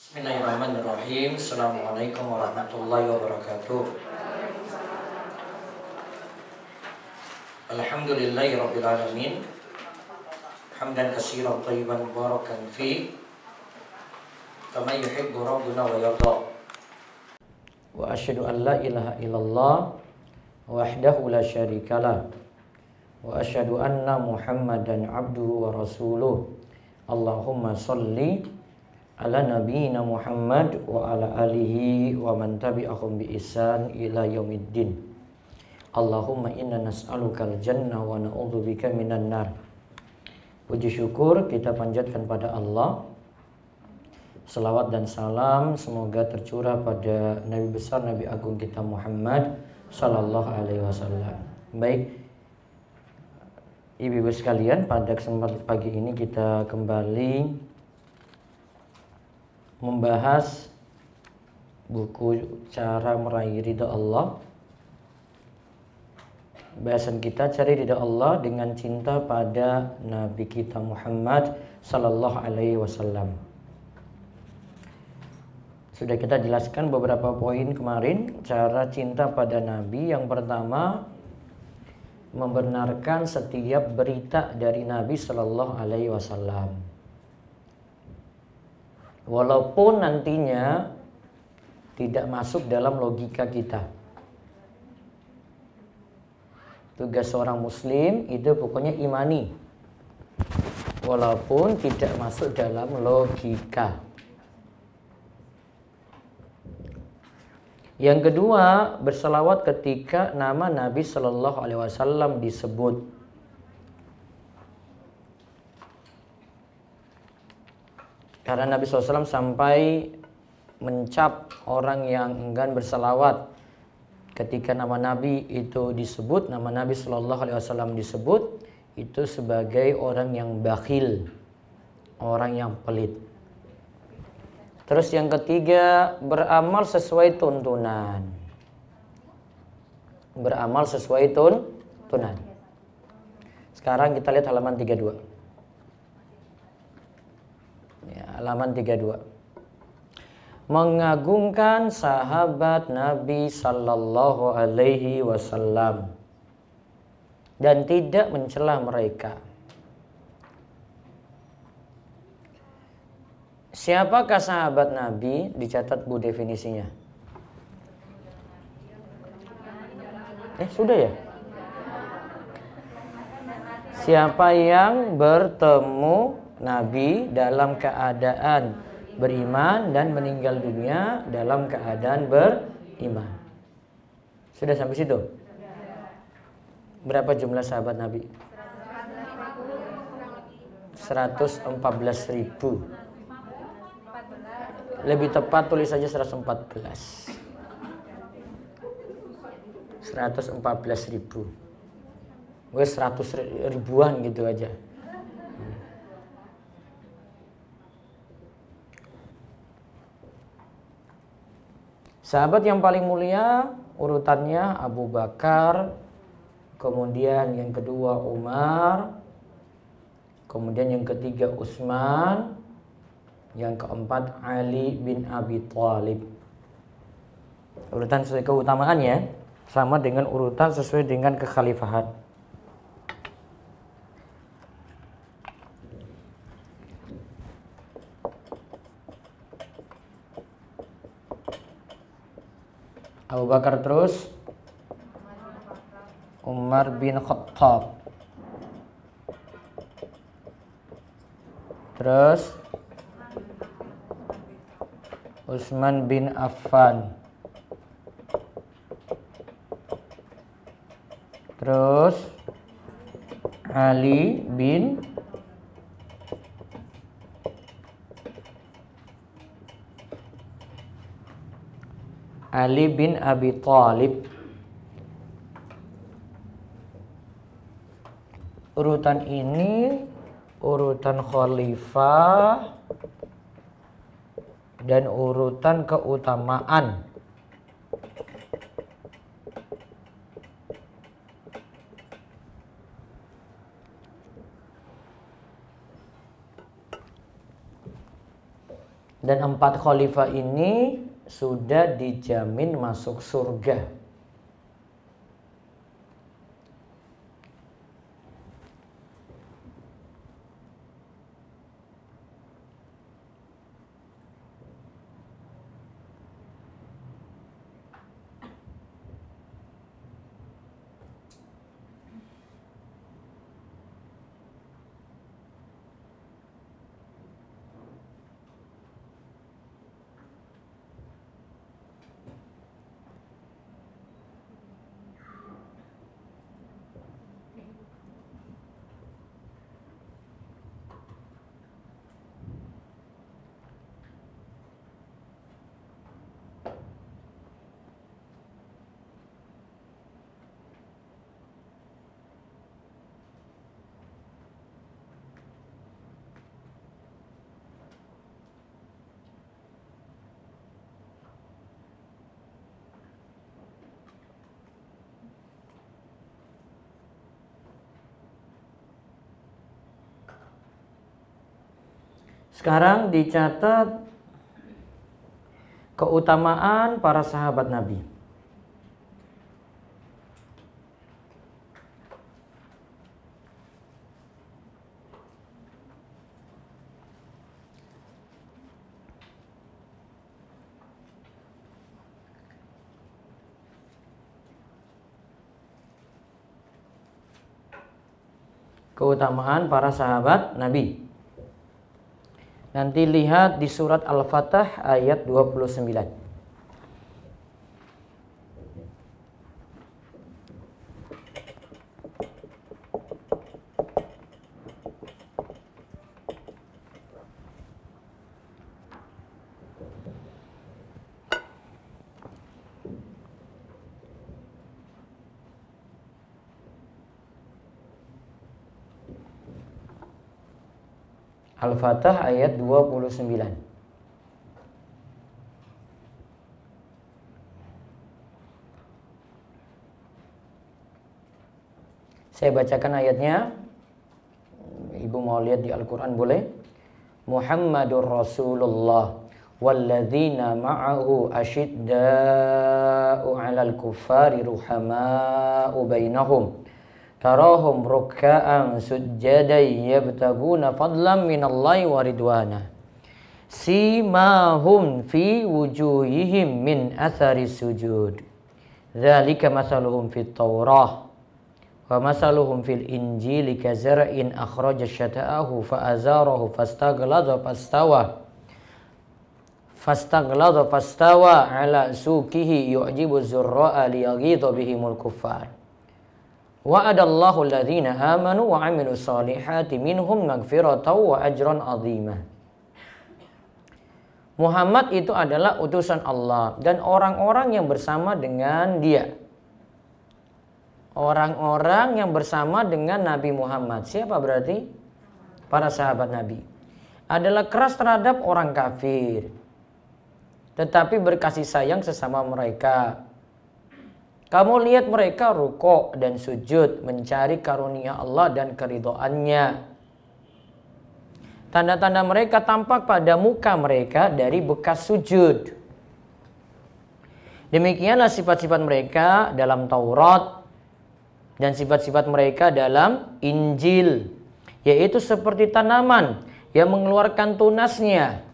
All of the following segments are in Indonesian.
Bismillahirrahmanirrahim. Assalamualaikum warahmatullahi wabarakatuh. Alhamdulillahirabbil alamin. Hamdan katsiran thayyiban mubarakan fi kama yuhibbu rabbuna wa yarda. Wa asyhadu an la ilaha illallah wahdahu la syarikalah. Wa asyhadu anna Muhammadan abduhu wa rasuluh. Allahumma sholli ala nabiyyina Muhammad wa ala alihi wa man tabi'ahum bi ihsan ila yaumiddin. Allahumma inna nas'alukal jannah wa na'udzubika minan nar. Puji syukur kita panjatkan pada Allah. Selawat dan salam semoga tercurah pada Nabi besar, Nabi agung kita Muhammad sallallahu alaihi wasallam. Baik, ibu-ibu sekalian, pada kesempatan pagi ini kita kembali membahas buku Cara Meraih Ridha Allah. Bahasan kita cari ridha Allah dengan cinta pada Nabi kita Muhammad sallallahu alaihi wasallam. Sudah kita jelaskan beberapa poin kemarin cara cinta pada Nabi. Yang pertama, membenarkan setiap berita dari Nabi sallallahu alaihi wasallam, walaupun nantinya tidak masuk dalam logika kita. Tugas seorang muslim itu pokoknya imani, walaupun tidak masuk dalam logika. Yang kedua, berselawat ketika nama Nabi Sallallahu Alaihi Wasallam disebut. Karena Nabi SAW sampai mencap orang yang enggan berselawat ketika nama Nabi itu disebut, nama Nabi Sallallahu Alaihi Wasallam disebut, itu sebagai orang yang bakhil, orang yang pelit. Terus yang ketiga, beramal sesuai tuntunan. Beramal sesuai tuntunan. Sekarang kita lihat halaman 32. Ya, halaman 32. Mengagungkan sahabat Nabi sallallahu alaihi wasallam dan tidak mencela mereka. Siapakah sahabat Nabi? Dicatat Bu definisinya. Sudah ya? Siapa yang bertemu Nabi dalam keadaan beriman dan meninggal dunia dalam keadaan beriman. Sudah sampai situ? Berapa jumlah sahabat Nabi? 114.000. Lebih tepat tulis saja 114. 114.000. Wes 100 ribuan gitu aja. Sahabat yang paling mulia urutannya Abu Bakar, kemudian yang kedua Umar, kemudian yang ketiga Utsman, yang keempat Ali bin Abi Thalib. Urutan sesuai keutamaannya sama dengan urutan sesuai dengan kekhalifahan. Abu Bakar, terus Umar bin Khattab, terus Utsman bin Affan, terus Ali bin Abi Thalib. Urutan ini urutan khalifah dan urutan keutamaan. Dan 4 khalifah ini sudah dijamin masuk surga. Sekarang dicatat keutamaan para sahabat Nabi. Keutamaan para sahabat Nabi. Nanti lihat di surat Al-Fatah ayat 29. Al-Fatah ayat 29. Saya bacakan ayatnya. Ibu mau lihat di Al-Quran boleh? Muhammadur Rasulullah walladzina ma'ahu asyidda'u 'alal kuffari ruhama'u bainahum tarahum rukka'an sujjadan yabtaguna fadlan minallahi wa ridwana simahum fi wujuhihim min athari sujud dzalika masaluhum fit taurah wa masaluhum fil injili kazar'in akhraja syata'ahu fa'azarahu fastawa ala suqihi yu'jibu zurra'a liyaghidha bihimul kuffar. Wa'adallahu alladhina amanu wa 'amilus solihati minhum maghfiratan wa ajran 'azima. Muhammad itu adalah utusan Allah dan orang-orang yang bersama dengan dia. Orang-orang yang bersama dengan Nabi Muhammad. Siapa berarti? Para sahabat Nabi. Adalah keras terhadap orang kafir, tetapi berkasih sayang sesama mereka. Kamu lihat mereka rukuk dan sujud mencari karunia Allah dan keridhoannya. Tanda-tanda mereka tampak pada muka mereka dari bekas sujud. Demikianlah sifat-sifat mereka dalam Taurat dan sifat-sifat mereka dalam Injil, yaitu seperti tanaman yang mengeluarkan tunasnya.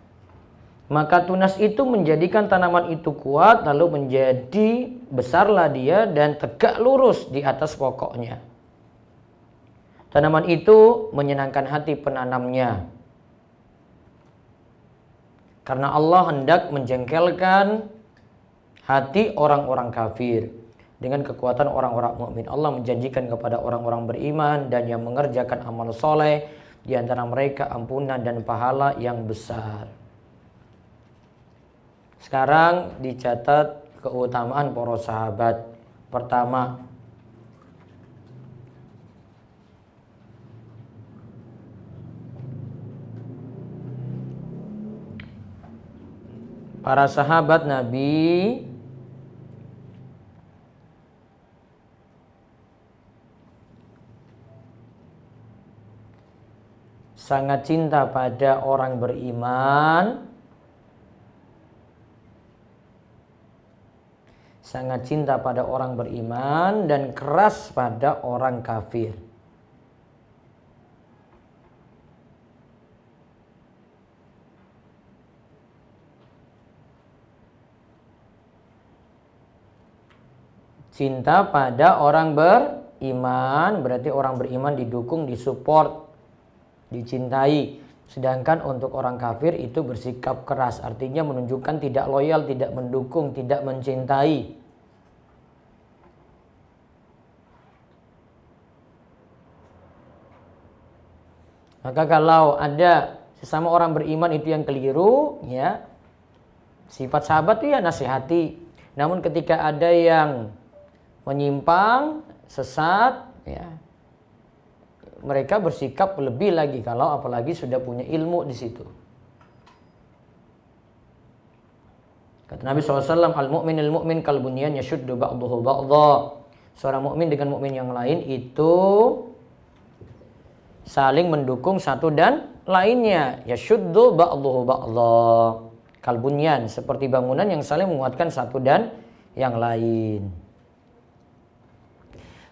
Maka tunas itu menjadikan tanaman itu kuat, lalu menjadi besarlah dia dan tegak lurus di atas pokoknya. Tanaman itu menyenangkan hati penanamnya. Karena Allah hendak menjengkelkan hati orang-orang kafir dengan kekuatan orang-orang mukmin. Allah menjanjikan kepada orang-orang beriman dan yang mengerjakan amal soleh, di antara mereka ampunan dan pahala yang besar. Sekarang dicatat keutamaan para sahabat. Pertama, para sahabat Nabi sangat cinta pada orang beriman sangat cinta pada orang beriman dan keras pada orang kafir. Cinta pada orang beriman berarti orang beriman didukung, disupport, dicintai. Sedangkan untuk orang kafir itu bersikap keras, artinya menunjukkan tidak loyal, tidak mendukung, tidak mencintai. Maka kalau ada sesama orang beriman itu yang keliru, ya, sifat sahabat itu ya nasihati. Namun ketika ada yang menyimpang, sesat, ya, mereka bersikap lebih lagi kalau apalagi sudah punya ilmu di situ. Kata Nabi SAW, al-mu'minil mu'min kal bunyan yashuddu ba'duhu ba'dha. Seorang mukmin dengan mukmin yang lain itu saling mendukung satu dan lainnya. Yashuddu ba'duhu ba'dha. Kal bunyan, seperti bangunan yang saling menguatkan satu dan yang lain.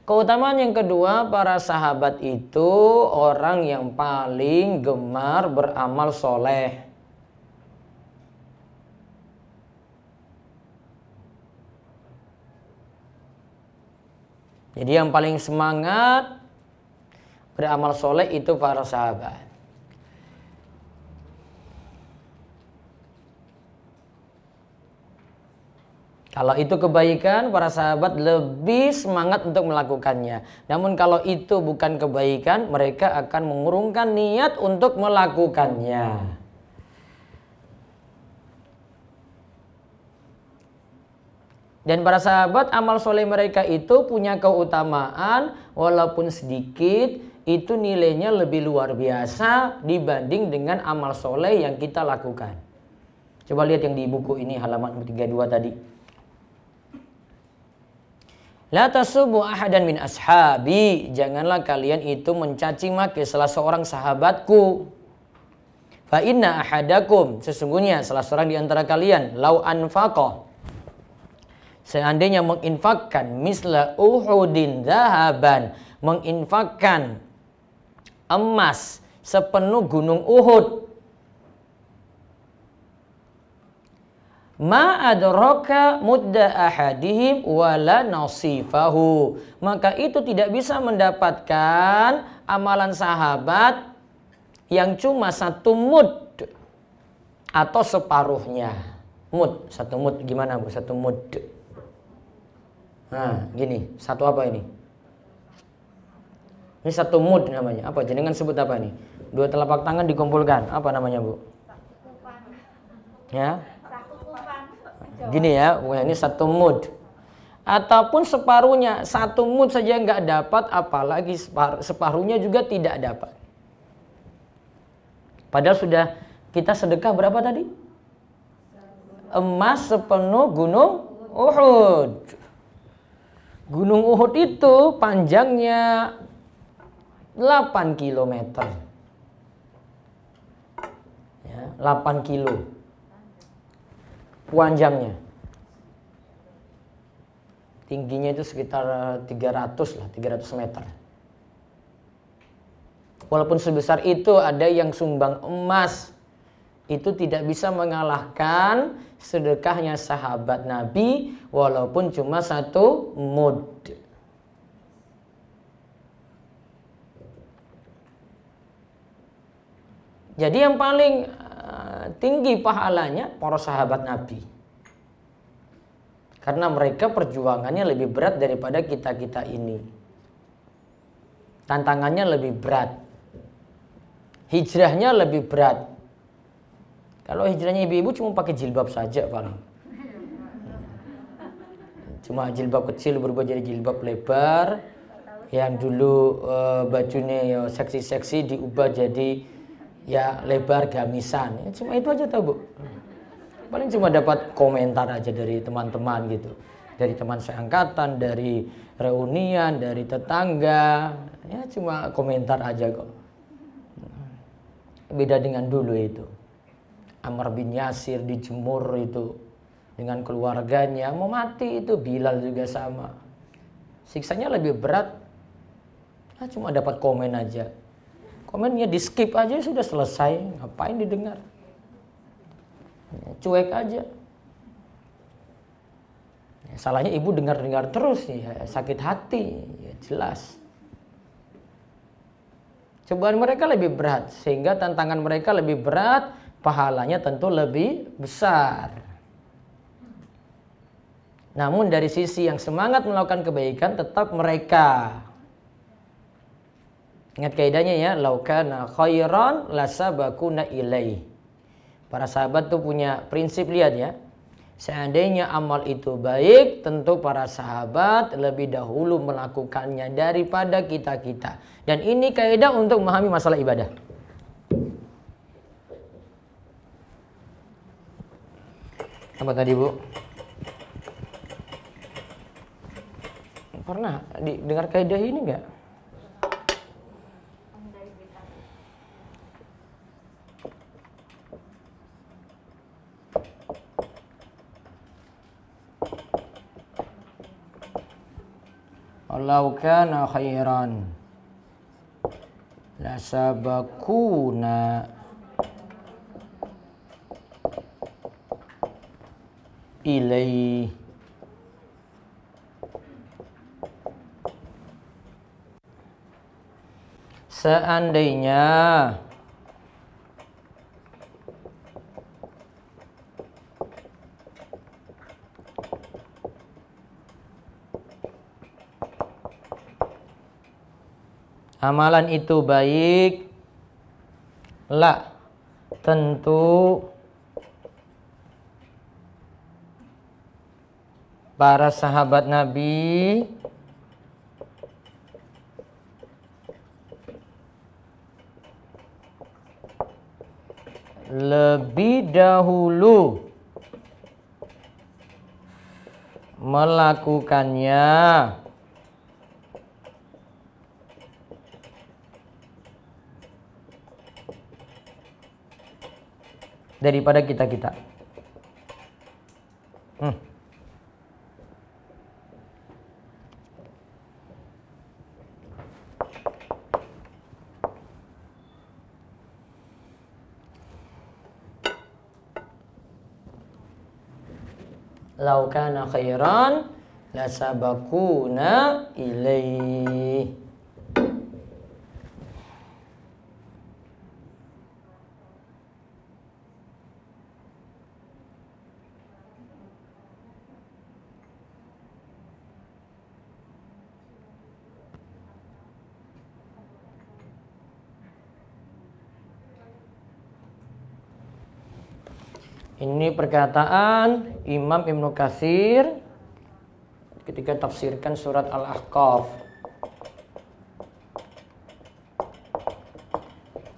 Keutamaan yang kedua, para sahabat itu orang yang paling gemar beramal soleh. Jadi yang paling semangat beramal soleh itu para sahabat. Kalau itu kebaikan, para sahabat lebih semangat untuk melakukannya. Namun kalau itu bukan kebaikan, mereka akan mengurungkan niat untuk melakukannya. Dan para sahabat, amal soleh mereka itu punya keutamaan, walaupun sedikit, itu nilainya lebih luar biasa dibanding dengan amal soleh yang kita lakukan. Coba lihat yang di buku ini halaman 32 tadi. La tasubbu ahadan min ashabi, janganlah kalian itu mencaci maki salah seorang sahabatku. Fa inna ahadakum, sesungguhnya salah seorang di antara kalian, lau anfaqa, seandainya menginfakkan misla uhudin zahaban, menginfakkan emas sepenuh gunung Uhud, ma adraka mudda ahadihim wala nasifahu, maka itu tidak bisa mendapatkan amalan sahabat yang cuma satu mud atau separuhnya. Mud, satu mud gimana Bu? Satu mud. Nah, gini, satu apa ini? Ini satu mud namanya. Apa? Jenengan sebut apa ini? Dua telapak tangan dikumpulkan. Apa namanya Bu? Ya. Gini ya, ini satu mud. Ataupun separuhnya, satu mud saja nggak dapat, apalagi separuhnya juga tidak dapat. Padahal sudah kita sedekah berapa tadi? Emas sepenuh gunung Uhud. Gunung Uhud itu panjangnya 8 km. Ya, 8 kilo. Panjangnya, tingginya itu sekitar 300 meter. Walaupun sebesar itu, ada yang sumbang emas, itu tidak bisa mengalahkan sedekahnya sahabat Nabi, walaupun cuma satu mud. Jadi yang paling tinggi pahalanya para sahabat Nabi, karena mereka perjuangannya lebih berat daripada kita-kita ini. Tantangannya lebih berat, hijrahnya lebih berat. Kalau hijrahnya ibu-ibu cuma pakai jilbab saja paling, cuma jilbab kecil berubah jadi jilbab lebar. Yang dulu bajunya ya seksi-seksi diubah jadi ya lebar gamisan, ya, cuma itu aja tahu Bu. Paling cuma dapat komentar aja dari teman-teman gitu, dari teman seangkatan, dari reunian, dari tetangga, ya cuma komentar aja kok. Beda dengan dulu itu, Ammar bin Yasir dijemur itu dengan keluarganya, mau mati itu. Bilal juga sama. Siksanya lebih berat. Cuma dapat komen aja. Komennya di skip aja sudah selesai. Ngapain didengar? Cuek aja. Salahnya ibu dengar-dengar terus ya, sakit hati, ya, jelas. Cobaan mereka lebih berat, sehingga tantangan mereka lebih berat, pahalanya tentu lebih besar. Namun dari sisi yang semangat melakukan kebaikan, tetap mereka. Ingat kaidahnya ya, laukana khairan lasabakuna ilaih. Para sahabat tuh punya prinsip, lihat ya. Seandainya amal itu baik, tentu para sahabat lebih dahulu melakukannya daripada kita-kita. Dan ini kaidah untuk memahami masalah ibadah. Apa tadi, Bu? Pernah dengar kaidah ini enggak? Walau kana khairan lasabakuna ilaihi. Seandainya amalan itu baik, la, tentu para sahabat Nabi lebih dahulu melakukannya daripada kita-kita. Lau kana khairan lasabakuna ilaihi. Ini perkataan Imam Ibnu Katsir ketika tafsirkan surat Al-Ahqaf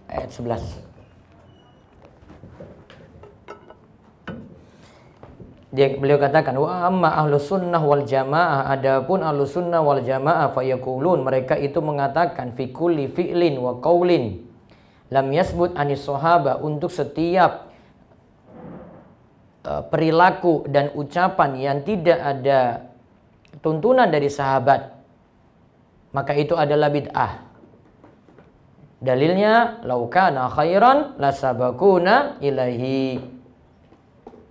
ayat 11. Beliau katakan, wa amma ahlus sunnah wal jamaah, adapun ahlus sunnah wal jamaah fayaqulun, mereka itu mengatakan fi kulli fi'lin wa qaulin lam yasbut anis sahaba, untuk setiap perilaku dan ucapan yang tidak ada tuntunan dari sahabat, maka itu adalah bid'ah. Dalilnya lau kana khairan lasabakuna ilaihi.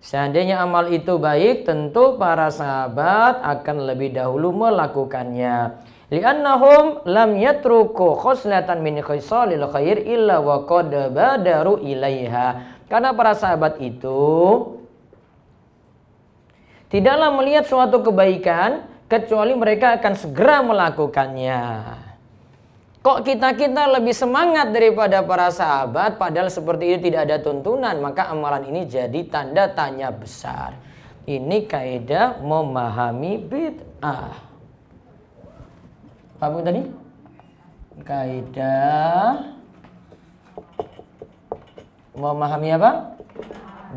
Seandainya amal itu baik, tentu para sahabat akan lebih dahulu melakukannya. Li'annahum lam yatruku khoslatan min khisalil khair illa wa qad badaru ilaiha. Karena para sahabat itu tidaklah melihat suatu kebaikan kecuali mereka akan segera melakukannya. Kok kita lebih semangat daripada para sahabat, padahal seperti itu tidak ada tuntunan, maka amalan ini jadi tanda tanya besar. Ini kaidah memahami bid'ah. Apa tadi? Kaidah memahami apa?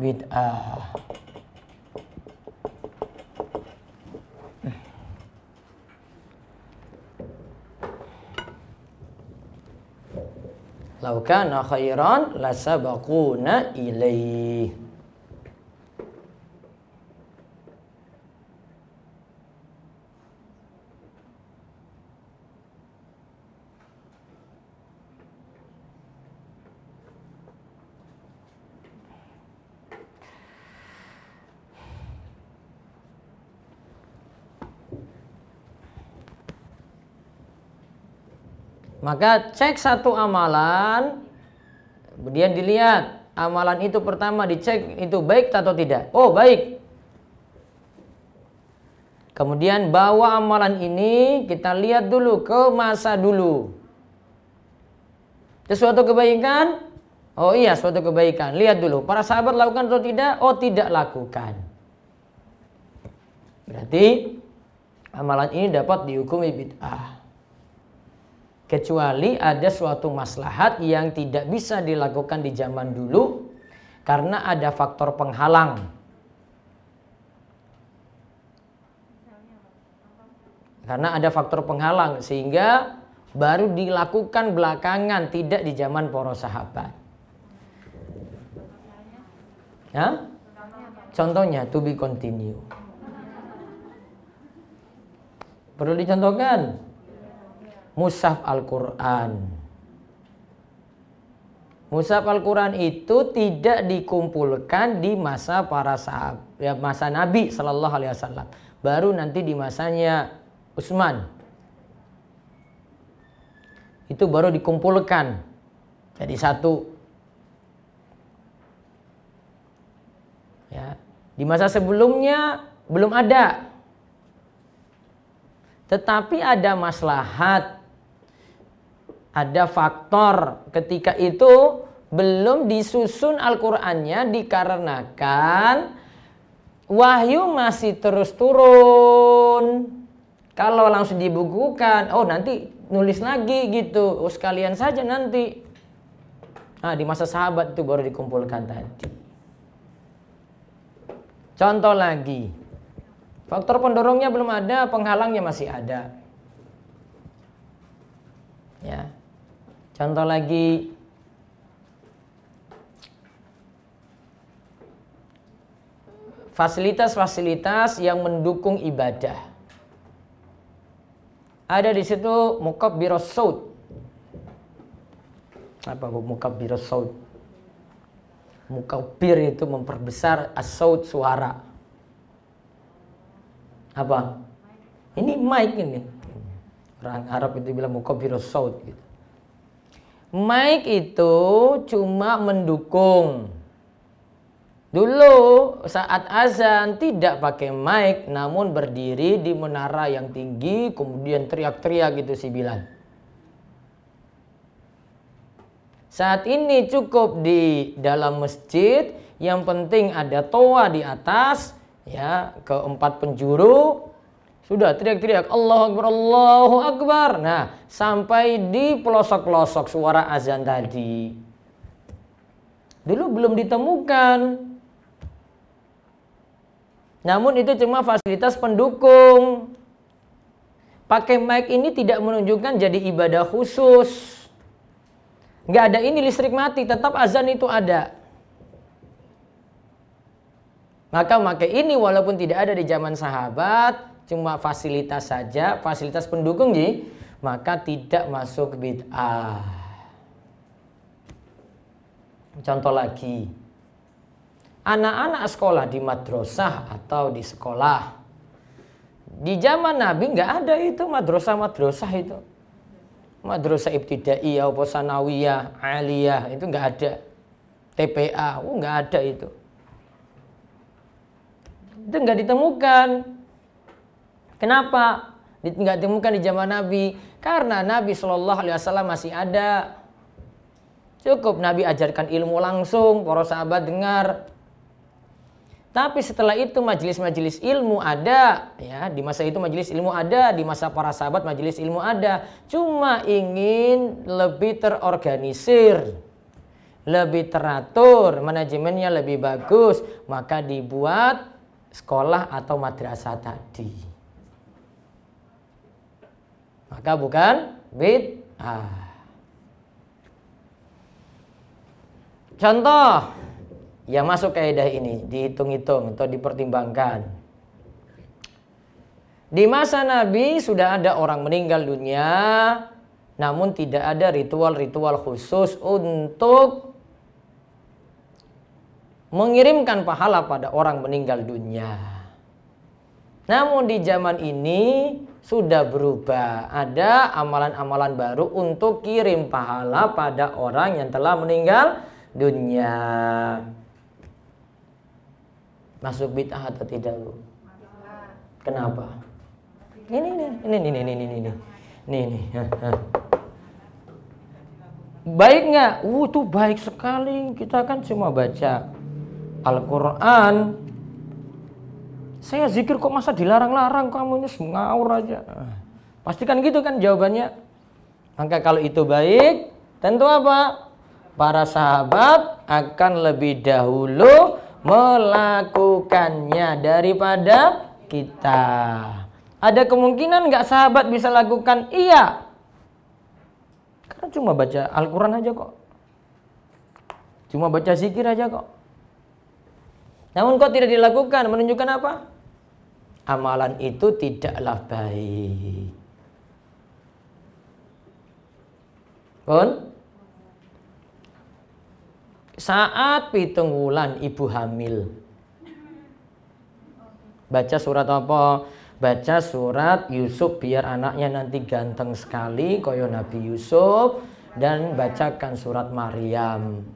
Bid'ah. Lau kana khairan lasabaquna ilaih. Maka cek satu amalan, kemudian dilihat amalan itu pertama dicek itu baik atau tidak. Oh baik. Kemudian bawa amalan ini kita lihat dulu ke masa dulu. Itu suatu kebaikan? Oh iya suatu kebaikan. Lihat dulu para sahabat lakukan atau tidak? Oh tidak lakukan. Berarti amalan ini dapat dihukumi bid'ah. Kecuali ada suatu maslahat yang tidak bisa dilakukan di zaman dulu karena ada faktor penghalang. Karena ada faktor penghalang sehingga baru dilakukan belakangan, tidak di zaman para sahabat. Ya? Contohnya to be continue. Perlu dicontohkan? Mushaf Al-Quran. Mushaf Al-Quran itu tidak dikumpulkan di masa para sahabat, ya, masa Nabi Sallallahu Alaihi Wasallam. Baru nanti di masanya Utsman. Itu baru dikumpulkan jadi satu. Ya, di masa sebelumnya belum ada. Tetapi ada maslahat, ada faktor ketika itu belum disusun Al-Qur'annya dikarenakan wahyu masih terus turun. Kalau langsung dibukukan, oh nanti nulis lagi gitu, oh sekalian saja nanti. Nah di masa sahabat itu baru dikumpulkan tadi. Contoh lagi, faktor pendorongnya belum ada, penghalangnya masih ada. Ya, contoh lagi, fasilitas-fasilitas yang mendukung ibadah. Ada di situ mukabbirus saut. Apa mukabbirus saut? Mukabbir itu memperbesar as-saut suara. Apa? Ini mic ini. Orang Arab itu bilang mukabbirus saut gitu. Mic itu cuma mendukung. Dulu saat azan tidak pakai mic, namun berdiri di menara yang tinggi, kemudian teriak-teriak gitu si Bilal. Saat ini cukup di dalam masjid, yang penting ada toa di atas, ya, keempat penjuru, sudah teriak-teriak Allahu Akbar, Allahu Akbar. Nah, sampai di pelosok-pelosok suara azan tadi. Dulu belum ditemukan. Namun itu cuma fasilitas pendukung. Pakai mic ini tidak menunjukkan jadi ibadah khusus. Nggak ada ini listrik mati, tetap azan itu ada. Maka pakai ini walaupun tidak ada di zaman sahabat, cuma fasilitas saja, fasilitas pendukung ji, maka tidak masuk bid'ah. Contoh lagi. Anak-anak sekolah di madrasah atau di sekolah. Di zaman Nabi nggak ada itu madrasah-madrasah itu. Madrasah ibtidaiyah, sanawiyah, aliyah itu nggak ada. TPA, nggak ada itu. Itu nggak ditemukan. Kenapa? Nggak ditemukan di zaman Nabi? Karena Nabi Shallallahu Alaihi Wasallam masih ada. Cukup Nabi ajarkan ilmu langsung, para sahabat dengar. Tapi setelah itu majelis-majelis ilmu ada, ya, di masa itu majelis ilmu ada, di masa para sahabat majelis ilmu ada. Cuma ingin lebih terorganisir, lebih teratur, manajemennya lebih bagus, maka dibuat sekolah atau madrasah tadi. Maka bukan bid'ah. Contoh yang masuk kaidah ini, dihitung-hitung atau dipertimbangkan. Di masa Nabi sudah ada orang meninggal dunia, namun tidak ada ritual-ritual khusus untuk mengirimkan pahala pada orang meninggal dunia. Namun di zaman ini sudah berubah. Ada amalan-amalan baru untuk kirim pahala pada orang yang telah meninggal dunia. Masuk bid'ah atau tidak, Bu? Kenapa? Ini. Baik nggak? Itu baik sekali. Kita kan cuma baca Al-Quran. Saya zikir kok masa dilarang-larang, kamu ini ngawur aja. Pastikan gitu kan jawabannya. Maka kalau itu baik, tentu apa? Para sahabat akan lebih dahulu melakukannya daripada kita. Ada kemungkinan nggak sahabat bisa lakukan? Iya. Karena cuma baca Al-Quran aja kok. Cuma baca zikir aja kok. Namun kok tidak dilakukan, menunjukkan apa? Amalan itu tidaklah baik. Pun saat 7 wulan ibu hamil, baca surat apa? Baca surat Yusuf biar anaknya nanti ganteng sekali koyo Nabi Yusuf, dan bacakan surat Maryam.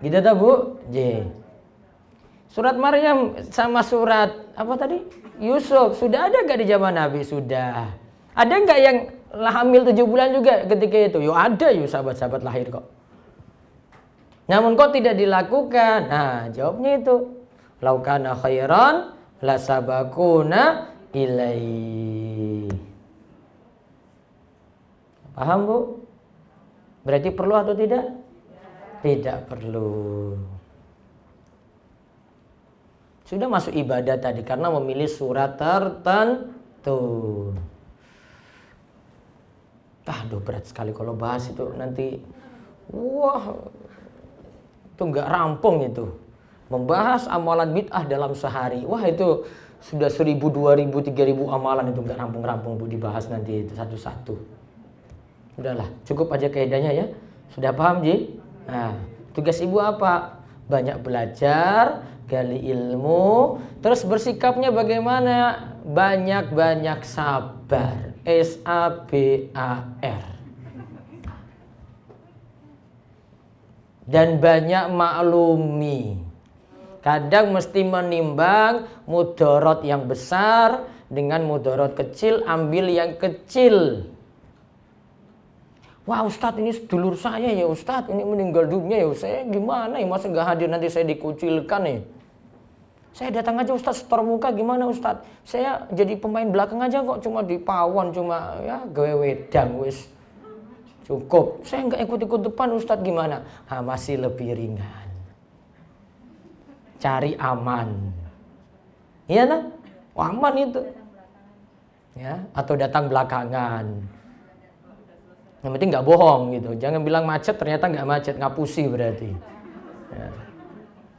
Gitu tak, Bu? Surat Maryam sama surat apa tadi? Yusuf sudah ada gak di zaman Nabi? Sudah. Ada gak yang hamil 7 bulan juga ketika itu? Yo ada, yo sahabat-sahabat lahir kok. Namun kok tidak dilakukan? Nah, jawabnya itu. Laukana khairan la sabakuna ilai. Paham, Bu? Berarti perlu atau tidak? Tidak perlu. Sudah masuk ibadah tadi karena memilih surat tertentu. Aduh, berat sekali kalau bahas itu nanti. Wah, itu nggak rampung itu. Membahas amalan bid'ah dalam sehari. Wah, itu sudah 1000, 2000, 3000 amalan itu nggak rampung-rampung, Bu, dibahas nanti itu satu-satu. Udahlah, cukup aja kaidahnya ya. Sudah paham, Ji? Nah, tugas ibu apa? Banyak belajar, gali ilmu, terus bersikapnya bagaimana? Banyak-banyak sabar. S-A-B-A-R. Dan banyak maklumi. Kadang mesti menimbang mudarat yang besar dengan mudarat kecil, ambil yang kecil. Wah, Ustadz, ini sedulur saya ya Ustadz, ini meninggal dunia ya, saya gimana ya, masa nggak hadir nanti saya dikucilkan nih. Saya datang aja Ustadz, setor muka gimana Ustadz? Saya jadi pemain belakang aja kok, cuma di pawon, cuma ya gawe wedang wis. Cukup, saya nggak ikut-ikut depan Ustadz gimana? Masih lebih ringan. Cari aman. Iya nah? Aman itu. Ya, atau datang belakangan. Yang penting nggak bohong gitu. Jangan bilang macet ternyata nggak macet, ngapusi berarti. Ya.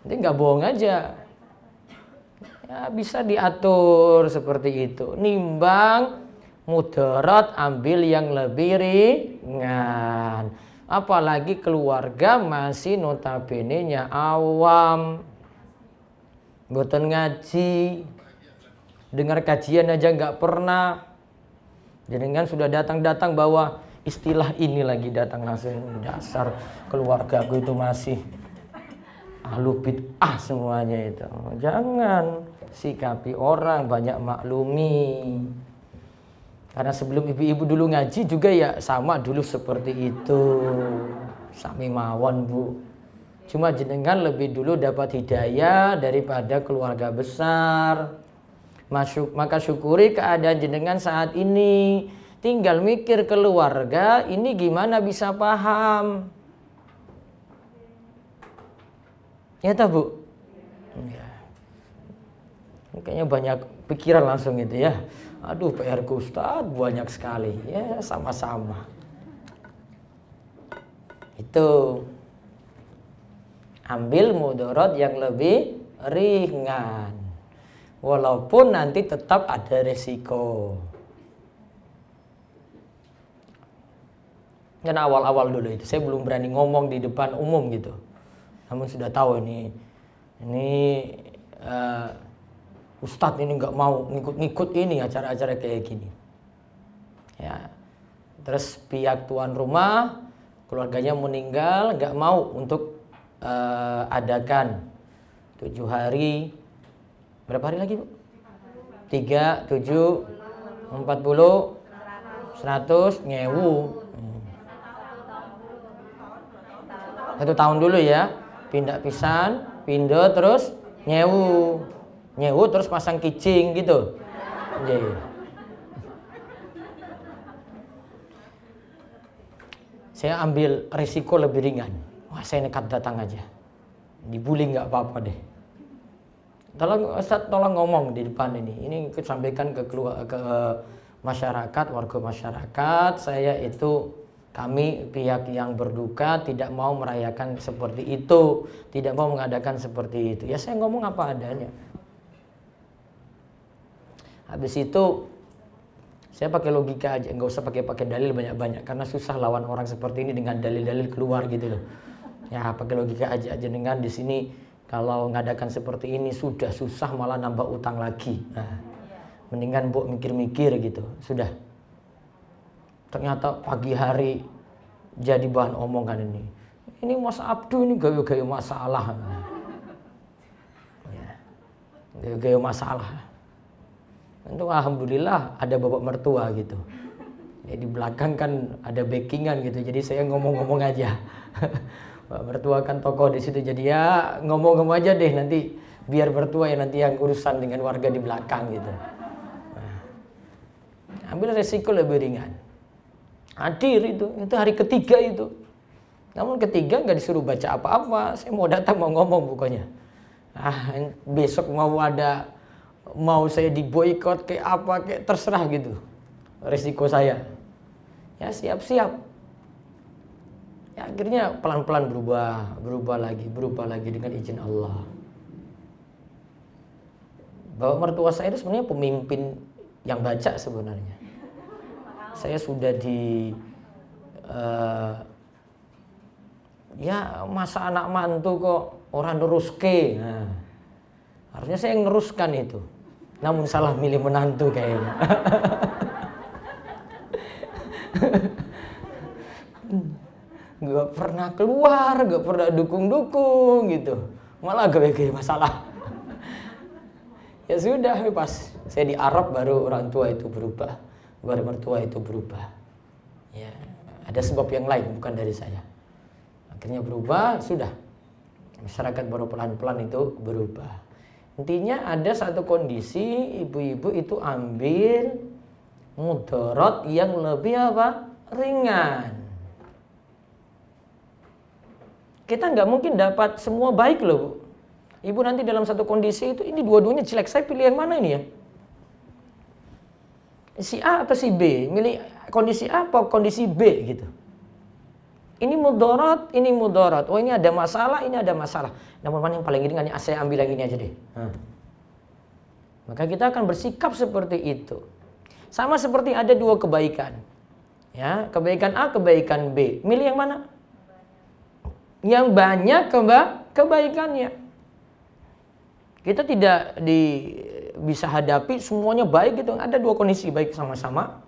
Nanti nggak bohong aja. Ya, bisa diatur seperti itu. Nimbang mudarat, ambil yang lebih ringan. Apalagi keluarga masih notabene-nya awam, boten ngaji, dengar kajian aja nggak pernah. Jangan sudah datang-datang bawa istilah ini lagi datang langsung, dasar keluargaku itu masih ahlu bid'ah semuanya itu. Jangan sikapi orang, banyak maklumi. Karena sebelum ibu-ibu dulu ngaji juga ya sama dulu seperti itu. Sami mawon, Bu. Cuma jenengan lebih dulu dapat hidayah daripada keluarga besar. Maka syukuri keadaan jenengan saat ini. Tinggal mikir keluarga ini gimana bisa paham. Ya tak, Bu? Ya. Kayaknya banyak pikiran langsung itu ya. Aduh, PR ku Ustadz banyak sekali. Ya sama-sama. Itu. Ambil mudarat yang lebih ringan. Walaupun nanti tetap ada resiko. Karena awal-awal dulu itu saya belum berani ngomong di depan umum gitu. Namun sudah tahu ini Ustadz ini nggak mau ngikut-ngikut ini acara-acara kayak gini. Ya. Terus pihak tuan rumah, keluarganya meninggal, nggak mau untuk adakan 7 hari. Berapa hari lagi, Bu? 3, 7, 40, 100, nyewu. 1 tahun dulu ya. Pindah pisan, pindah terus nyewu. Nyewu terus pasang kicing gitu. Jadi saya ambil risiko lebih ringan. Wah, saya nekat datang aja. Dibully nggak apa-apa deh. Tolong Ustaz, tolong ngomong di depan ini. Ini ikut sampaikan ke masyarakat, warga masyarakat. Saya itu, kami pihak yang berduka tidak mau merayakan seperti itu, tidak mau mengadakan seperti itu. Ya saya ngomong apa adanya. Habis itu saya pakai logika aja, nggak usah pakai dalil banyak-banyak, karena susah lawan orang seperti ini dengan dalil-dalil keluar gitu loh. Ya pakai logika aja dengan di sini kalau ngadakan seperti ini sudah susah malah nambah utang lagi. Nah, mendingan Bu mikir-mikir gitu. Sudah. Ternyata pagi hari jadi bahan omongan ini. Ini Mas Abdu ini gaya-gaya masalah. Ya. Gaya-gaya masalah. Untuk alhamdulillah ada bapak mertua gitu. Ya, di belakang kan ada backingan gitu. Jadi saya ngomong-ngomong aja. Bapak mertua kan tokoh di situ. Jadi ya ngomong-ngomong aja deh, nanti biar mertua ya nanti yang urusan dengan warga di belakang gitu. Nah, ambil resiko lebih ringan. Hadir itu hari ketiga itu. Namun ketiga nggak disuruh baca apa-apa. Saya mau datang mau ngomong pokoknya. Besok mau saya diboikot kayak apa kayak terserah gitu. Resiko saya. Ya siap-siap. Ya, akhirnya pelan-pelan berubah lagi dengan izin Allah. Bapak mertua saya itu sebenarnya pemimpin yang baca sebenarnya. Saya sudah ya masa anak mantu kok orang neruske. Nah, harusnya saya yang neruskan itu. Namun salah milih menantu kayaknya. Gak pernah keluar, gak pernah dukung-dukung gitu. Malah gak masalah. Ya sudah, pas saya di Arab baru orang tua itu berubah. Baru mertua itu berubah. Ya, ada sebab yang lain bukan dari saya. Akhirnya berubah, sudah. Masyarakat baru pelan-pelan itu berubah. Intinya ada satu kondisi ibu-ibu itu ambil mudarat yang lebih apa? Ringan. Kita nggak mungkin dapat semua baik loh, Bu. Ibu nanti dalam satu kondisi itu, ini dua-duanya jelek, saya pilih yang mana ini ya? Si A atau si B? Milih kondisi A atau kondisi B gitu. Ini mudarat. Oh ini ada masalah, ini ada masalah. Namun mana yang paling ringan? Saya ambil yang ini aja deh. Maka kita akan bersikap seperti itu. Sama seperti ada dua kebaikan. Ya, kebaikan A, kebaikan B. Milih yang mana? Yang banyak kebaikannya. Kita tidak bisa hadapi semuanya baik gitu. Ada dua kondisi baik sama-sama.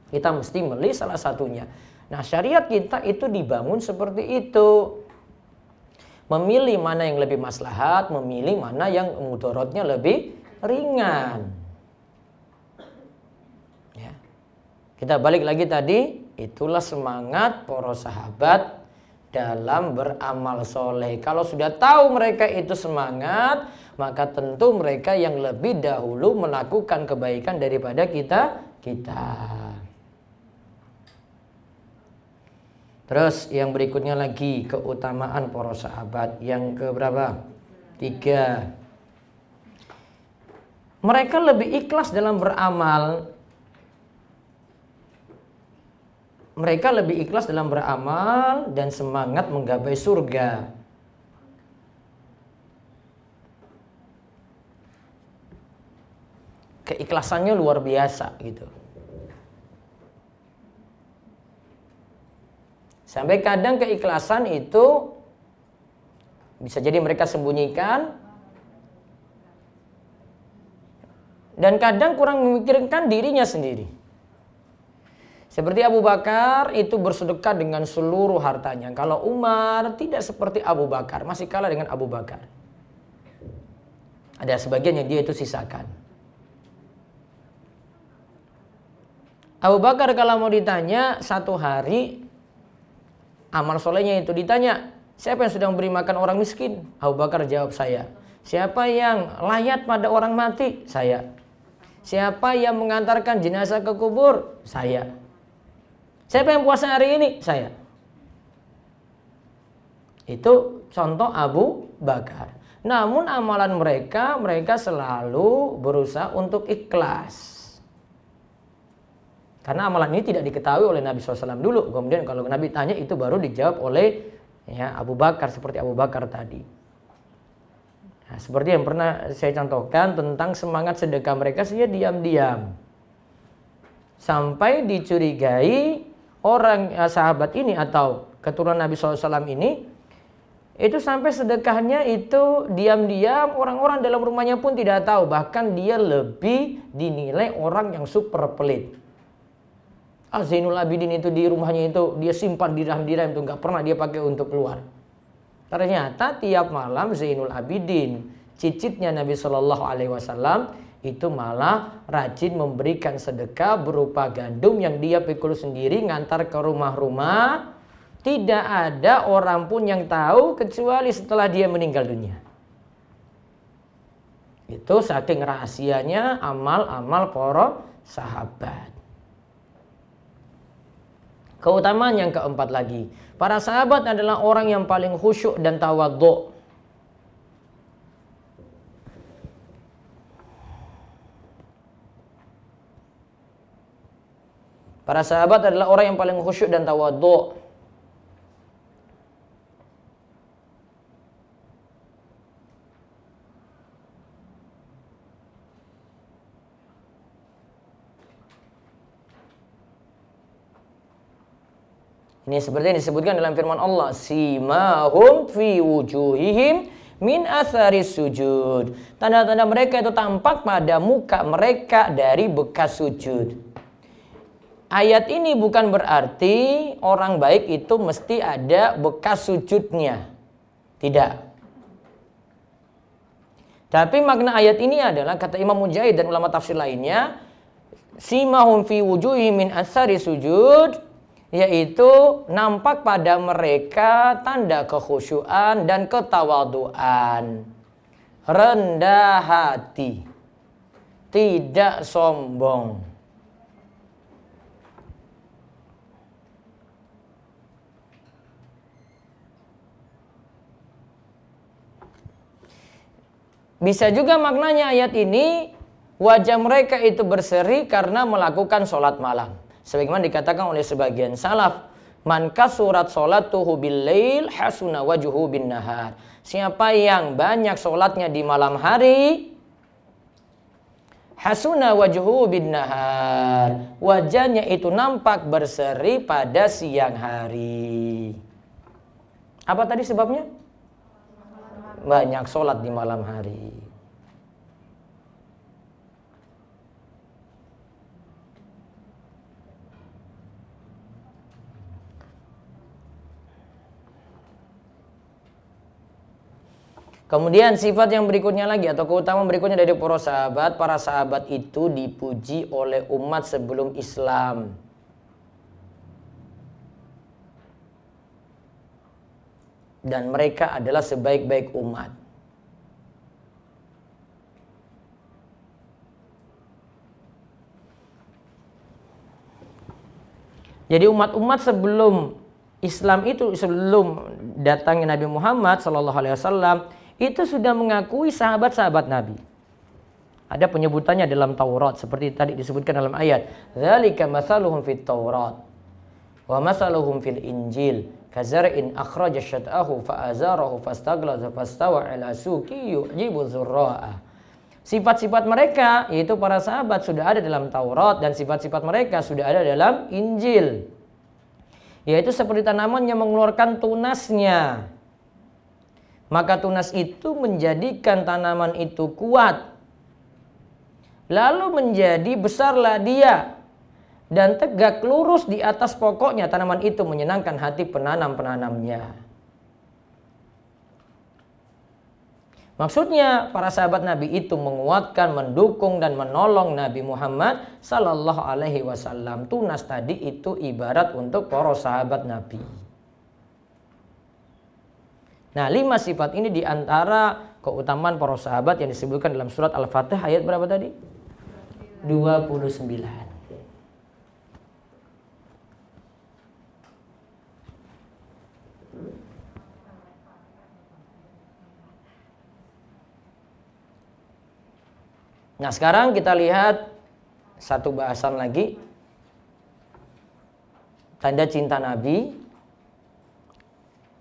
Kita mesti milih salah satunya. Nah, syariat kita itu dibangun seperti itu. Memilih mana yang lebih maslahat, memilih mana yang mudaratnya lebih ringan. Ya. Kita balik lagi tadi, itulah semangat para sahabat dalam beramal soleh. Kalau sudah tahu mereka itu semangat, maka tentu mereka yang lebih dahulu melakukan kebaikan daripada kita. Terus yang berikutnya lagi, keutamaan para sahabat. Yang keberapa? 3. Mereka lebih ikhlas dalam beramal. Mereka lebih ikhlas dalam beramal dan semangat menggapai surga. Keikhlasannya luar biasa gitu. Sampai kadang keikhlasan itu bisa jadi mereka sembunyikan, dan kadang kurang memikirkan dirinya sendiri. Seperti Abu Bakar itu bersedekah dengan seluruh hartanya. Kalau Umar tidak seperti Abu Bakar, masih kalah dengan Abu Bakar. Ada sebagian yang dia itu sisakan. Abu Bakar kalau mau ditanya satu hari amal solehnya itu ditanya, siapa yang sudah memberi makan orang miskin? Abu Bakar jawab, saya. Siapa yang layat pada orang mati? Saya. Siapa yang mengantarkan jenazah ke kubur? Saya. Siapa yang puasa hari ini? Saya. Itu contoh Abu Bakar. Namun amalan mereka selalu berusaha untuk ikhlas. Karena amalan ini tidak diketahui oleh Nabi SAW dulu. Kemudian kalau Nabi tanya itu baru dijawab oleh Abu Bakar, seperti Abu Bakar tadi. Nah, seperti yang pernah saya contohkan tentang semangat sedekah mereka, saya diam-diam. Sampai dicurigai orang sahabat ini atau keturunan Nabi SAW ini, itu sampai sedekahnya itu diam-diam, orang-orang dalam rumahnya pun tidak tahu. Bahkan dia lebih dinilai orang yang super pelit. Zainul Abidin itu di rumahnya itu dia simpan dirham-dirham itu nggak pernah dia pakai untuk keluar. Ternyata tiap malam Zainul Abidin, cicitnya Nabi Shallallahu Alaihi Wasallam, itu malah rajin memberikan sedekah berupa gandum yang dia pikul sendiri, ngantar ke rumah-rumah. Tidak ada orang pun yang tahu kecuali setelah dia meninggal dunia. Itu saking rahasianya amal-amal para sahabat. Keutamaan yang keempat lagi, para sahabat adalah orang yang paling khusyuk dan tawadhu. Para sahabat adalah orang yang paling khusyuk dan tawadhu. Ini seperti yang disebutkan dalam firman Allah, simahum fi wujuhihim min atharis sujud. Tanda-tanda mereka itu tampak pada muka mereka dari bekas sujud. Ayat ini bukan berarti orang baik itu mesti ada bekas sujudnya. Tidak. Tapi makna ayat ini adalah, kata Imam Mujahid dan ulama tafsir lainnya, simahum fi wujuhihim min atharis sujud, yaitu nampak pada mereka tanda kekhusyuan dan ketawaduan, rendah hati, tidak sombong. Bisa juga maknanya ayat ini, wajah mereka itu berseri karena melakukan sholat malam. Sebagaimana dikatakan oleh sebagian salaf, man kasurat sholatuhu bil lail hasuna wajhuhu bin nahar. Siapa yang banyak sholatnya di malam hari, hasuna wajhuhu bin nahar, wajahnya itu nampak berseri pada siang hari. Apa tadi sebabnya? Banyak sholat di malam hari. Kemudian sifat yang berikutnya lagi atau keutamaan berikutnya dari para sahabat itu dipuji oleh umat sebelum Islam. Dan mereka adalah sebaik-baik umat. Jadi umat-umat sebelum Islam itu, sebelum datangnya Nabi Muhammad SAW, itu sudah mengakui sahabat-sahabat Nabi. Ada penyebutannya dalam Taurat seperti tadi disebutkan dalam ayat, "Dzalika matsaluhum fit Taurat wa matsaluhum fil Injil kazar'in akhraja syat'ahu fa'azarahu fastaghlaza fastawa 'ala suqi yu'jibu zurra'a." Sifat-sifat mereka, yaitu para sahabat, sudah ada dalam Taurat dan sifat-sifat mereka sudah ada dalam Injil. Yaitu seperti tanaman yang mengeluarkan tunasnya. Maka tunas itu menjadikan tanaman itu kuat. lalu menjadi besarlah dia dan tegak lurus di atas pokoknya, tanaman itu menyenangkan hati penanam-penanamnya. Maksudnya para sahabat Nabi itu menguatkan, mendukung dan menolong Nabi Muhammad sallallahu alaihi wasallam. Tunas tadi itu ibarat untuk para sahabat Nabi. Nah, 5 sifat ini diantara keutamaan para sahabat yang disebutkan dalam surat Al-Fatih ayat berapa tadi? 29. Nah, sekarang kita lihat satu bahasan lagi. Tanda cinta Nabi.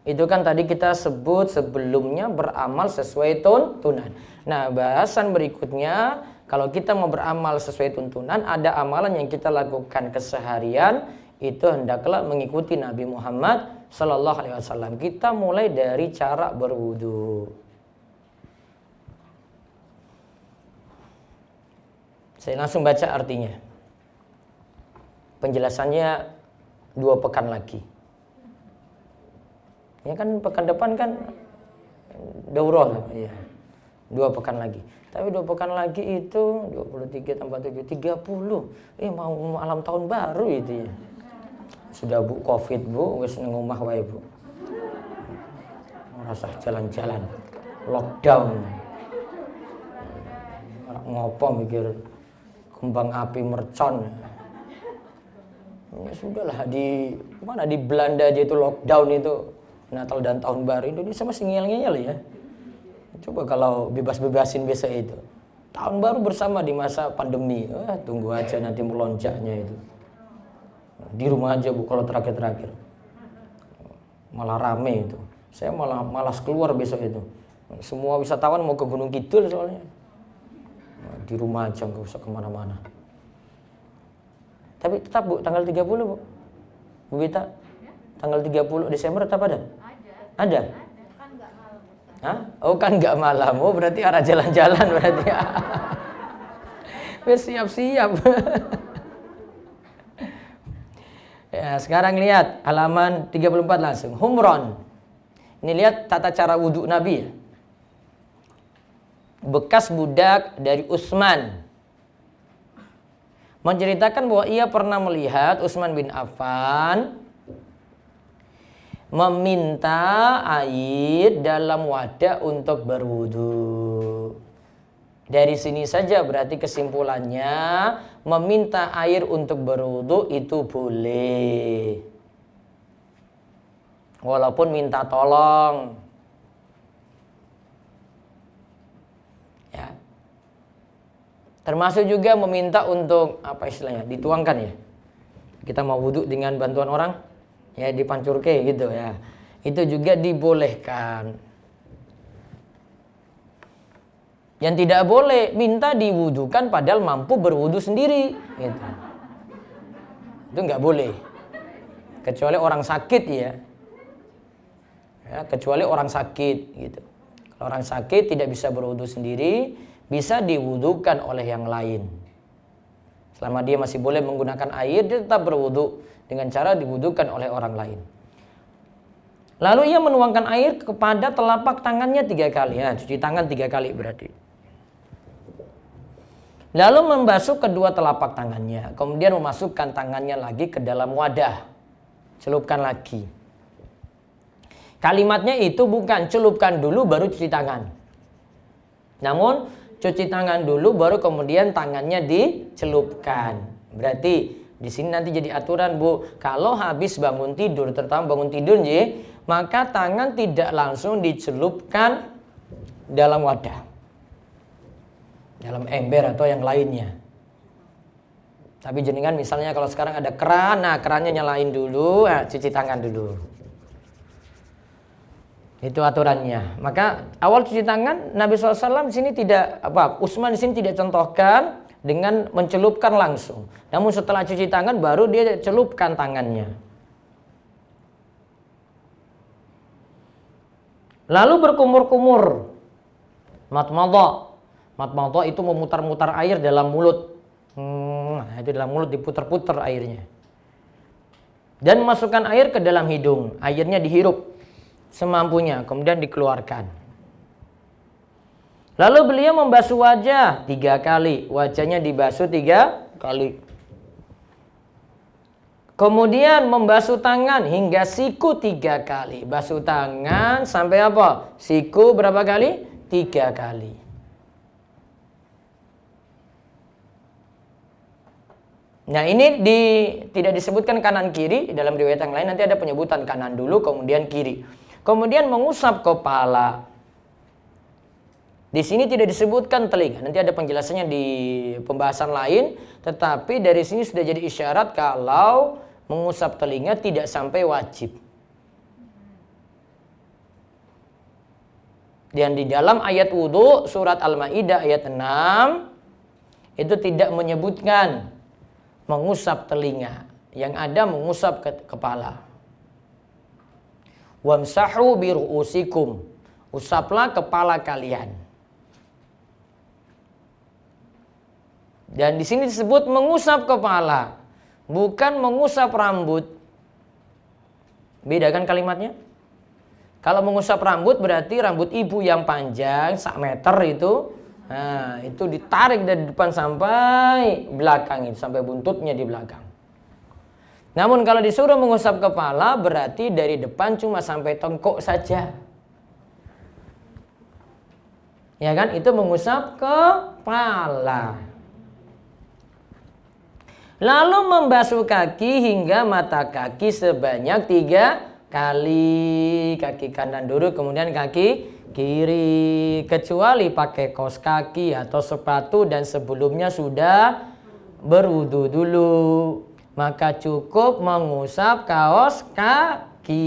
Itu kan tadi kita sebut sebelumnya beramal sesuai tuntunan. Nah, bahasan berikutnya, kalau kita mau beramal sesuai tuntunan, ada amalan yang kita lakukan keseharian, itu hendaklah mengikuti Nabi Muhammad sallallahu alaihi wasallam. Kita mulai dari cara berwudu. Saya langsung baca artinya. Penjelasannya 2 pekan lagi. Ya kan pekan depan kan daurah, ya. 2 pekan lagi. Tapi 2 pekan lagi itu 23 tambah 7 30. Mau malam tahun baru itu ya. Sudah Bu Covid Bu, wis nang omah wae Bu. Ora usah jalan-jalan. Lockdown. Ngopo mikir kembang api mercon. Ya sudahlah, di mana di Belanda aja itu lockdown itu Natal dan tahun baru. Indonesia masih ngeyel-ngeyel ya. Coba kalau bebas-bebasin biasa itu. Tahun baru bersama di masa pandemi. Tunggu aja nanti melonjaknya itu. Di rumah aja Bu kalau terakhir-terakhir. Malah rame itu. Saya malas keluar besok itu. Semua wisatawan mau ke Gunung Kidul soalnya. Di rumah aja, nggak usah kemana-mana. Tapi tetap Bu, tanggal 30 Bu. Bu Bita, tanggal 30 Desember tetap ada? Ada? Kan nggak malam. Hah? Oh kan nggak malam, oh berarti arah jalan-jalan berarti. Wes siap-siap. Ya, sekarang lihat halaman 34 langsung. Humron. Ini lihat tata cara wudhu Nabi ya. Bekas budak dari Utsman menceritakan bahwa ia pernah melihat Utsman bin Affan meminta air dalam wadah untuk berwudu. Dari sini saja berarti kesimpulannya meminta air untuk berwudu itu boleh. Walaupun minta tolong. Ya. Termasuk juga meminta untuk apa istilahnya? Dituangkan ya. Kita mau wudhu dengan bantuan orang, ya dipancurke gitu ya. Itu juga dibolehkan. Yang tidak boleh minta diwudukan padahal mampu berwudu sendiri gitu. Itu nggak boleh. Kecuali orang sakit ya. Kecuali orang sakit gitu. Kalau orang sakit tidak bisa berwudu sendiri, bisa diwudukan oleh yang lain. Selama dia masih boleh menggunakan air, dia tetap berwudu dengan cara diwudukan oleh orang lain. Lalu ia menuangkan air kepada telapak tangannya 3 kali. Ya, cuci tangan 3 kali berarti. Lalu membasuh kedua telapak tangannya. Kemudian memasukkan tangannya lagi ke dalam wadah. Celupkan lagi. Kalimatnya itu bukan celupkan dulu baru cuci tangan. Namun cuci tangan dulu baru kemudian tangannya dicelupkan. Berarti di sini nanti jadi aturan Bu, kalau habis bangun tidur, terutama bangun tidur maka tangan tidak langsung dicelupkan dalam wadah. Dalam ember atau yang lainnya. Tapi jenengan misalnya kalau sekarang ada keran, nah kerannya nyalain dulu, cuci tangan dulu. Itu aturannya. Maka awal cuci tangan Nabi SAW di sini tidak Utsman di sini tidak contohkan dengan mencelupkan langsung. Namun setelah cuci tangan baru dia celupkan tangannya. Lalu berkumur-kumur. Matmadha. Madmadah itu memutar-mutar air dalam mulut. Nah, itu dalam mulut diputar-putar airnya. Dan masukkan air ke dalam hidung. Airnya dihirup semampunya, kemudian dikeluarkan. Lalu beliau membasuh wajah 3 kali. Wajahnya dibasuh 3 kali. Kemudian membasuh tangan hingga siku 3 kali. Basuh tangan sampai apa? Siku berapa kali? 3 kali. Nah, ini tidak disebutkan kanan kiri. Dalam riwayat yang lain nanti ada penyebutan kanan dulu kemudian kiri. Kemudian mengusap kepala. Di sini tidak disebutkan telinga. Nanti ada penjelasannya di pembahasan lain, tetapi dari sini sudah jadi isyarat kalau mengusap telinga tidak sampai wajib. Dan di dalam ayat wudu surat Al-Maidah ayat 6 itu tidak menyebutkan mengusap telinga, yang ada mengusap kepala. Wamsahu bi ru'usikum, usaplah kepala kalian. Dan di sini disebut mengusap kepala, bukan mengusap rambut. Beda kan kalimatnya? Kalau mengusap rambut berarti rambut ibu yang panjang 1 meter itu, nah, itu ditarik dari depan sampai belakang, itu sampai buntutnya di belakang. Namun kalau disuruh mengusap kepala berarti dari depan cuma sampai tengkuk saja. Ya kan? Itu mengusap kepala. Lalu membasuh kaki hingga mata kaki sebanyak 3 kali. Kaki kanan dulu kemudian kaki kiri. Kecuali pakai kaos kaki atau sepatu dan sebelumnya sudah berwudu dulu, maka cukup mengusap kaos kaki.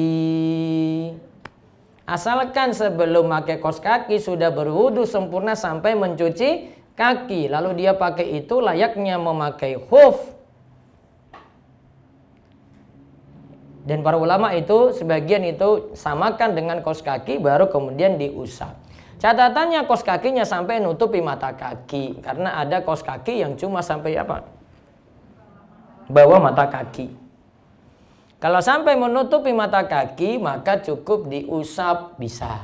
Asalkan sebelum pakai kaos kaki sudah berwudu sempurna sampai mencuci kaki, lalu dia pakai itu layaknya memakai khuf. Dan para ulama itu sebagian itu samakan dengan kaos kaki baru kemudian diusap. Catatannya kaos kakinya sampai nutupi mata kaki, karena ada kaos kaki yang cuma sampai apa? Bawah mata kaki. Kalau sampai menutupi mata kaki maka cukup diusap bisa.